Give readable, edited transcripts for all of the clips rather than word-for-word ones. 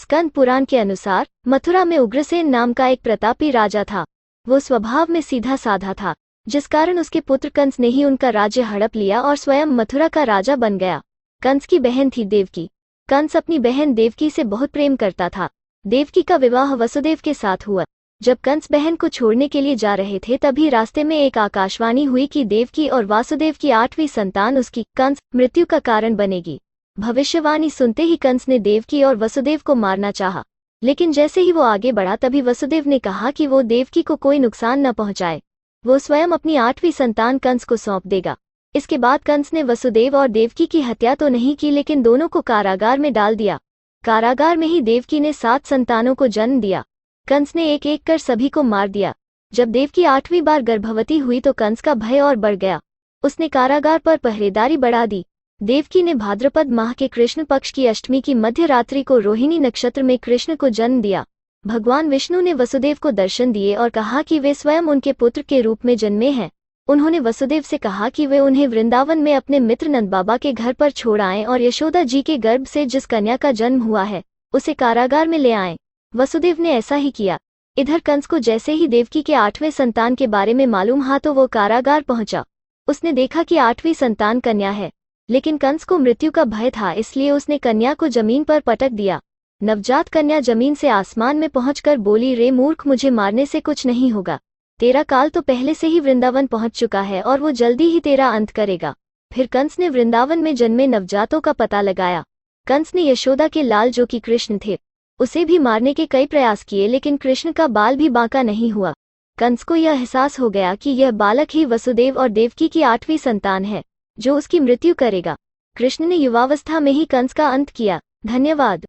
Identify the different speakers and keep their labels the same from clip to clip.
Speaker 1: स्कंद पुराण के अनुसार मथुरा में उग्रसेन नाम का एक प्रतापी राजा था। वो स्वभाव में सीधा साधा था, जिस कारण उसके पुत्र कंस ने ही उनका राज्य हड़प लिया और स्वयं मथुरा का राजा बन गया। कंस की बहन थी देवकी। कंस अपनी बहन देवकी से बहुत प्रेम करता था। देवकी का विवाह वसुदेव के साथ हुआ। जब कंस बहन को छोड़ने के लिए जा रहे थे तभी रास्ते में एक आकाशवाणी हुई कि देवकी और वासुदेव की 8वीं संतान उसकी कंस मृत्यु का कारण बनेगी। भविष्यवाणी सुनते ही कंस ने देवकी और वसुदेव को मारना चाहा, लेकिन जैसे ही वो आगे बढ़ा तभी वसुदेव ने कहा कि वो देवकी को कोई नुकसान न पहुंचाए, वो स्वयं अपनी 8वीं संतान कंस को सौंप देगा। इसके बाद कंस ने वसुदेव और देवकी की हत्या तो नहीं की, लेकिन दोनों को कारागार में डाल दिया। कारागार में ही देवकी ने 7 संतानों को जन्म दिया। कंस ने एक एक कर सभी को मार दिया। जब देवकी 8वीं बार गर्भवती हुई तो कंस का भय और बढ़ गया। उसने कारागार पर पहरेदारी बढ़ा दी। देवकी ने भाद्रपद माह के कृष्ण पक्ष की अष्टमी की मध्य रात्रि को रोहिणी नक्षत्र में कृष्ण को जन्म दिया। भगवान विष्णु ने वसुदेव को दर्शन दिए और कहा कि वे स्वयं उनके पुत्र के रूप में जन्मे हैं। उन्होंने वसुदेव से कहा कि वे उन्हें वृंदावन में अपने मित्र नंद बाबा के घर पर छोड़ आएं और यशोदा जी के गर्भ से जिस कन्या का जन्म हुआ है उसे कारागार में ले आएं। वसुदेव ने ऐसा ही किया। इधर कंस को जैसे ही देवकी के 8वें संतान के बारे में मालूम हुआ तो वो कारागार पहुंचा। उसने देखा कि 8वीं संतान कन्या है, लेकिन कंस को मृत्यु का भय था, इसलिए उसने कन्या को जमीन पर पटक दिया। नवजात कन्या जमीन से आसमान में पहुंचकर बोली, रे मूर्ख, मुझे मारने से कुछ नहीं होगा। तेरा काल तो पहले से ही वृंदावन पहुंच चुका है और वो जल्दी ही तेरा अंत करेगा। फिर कंस ने वृंदावन में जन्मे नवजातों का पता लगाया। कंस ने यशोदा के लाल जो कि कृष्ण थे उसे भी मारने के कई प्रयास किए, लेकिन कृष्ण का बाल भी बांका नहीं हुआ। कंस को यह एहसास हो गया कि यह बालक ही वसुदेव और देवकी की 8वीं संतान है जो उसकी मृत्यु करेगा। कृष्ण ने युवावस्था में ही कंस का अंत किया। धन्यवाद।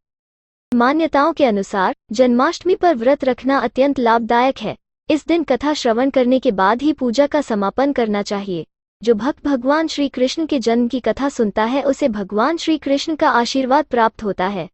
Speaker 1: मान्यताओं के अनुसार जन्माष्टमी पर व्रत रखना अत्यंत लाभदायक है। इस दिन कथा श्रवण करने के बाद ही पूजा का समापन करना चाहिए। जो भक्त भगवान श्री कृष्ण के जन्म की कथा सुनता है उसे भगवान श्री कृष्ण का आशीर्वाद प्राप्त होता है।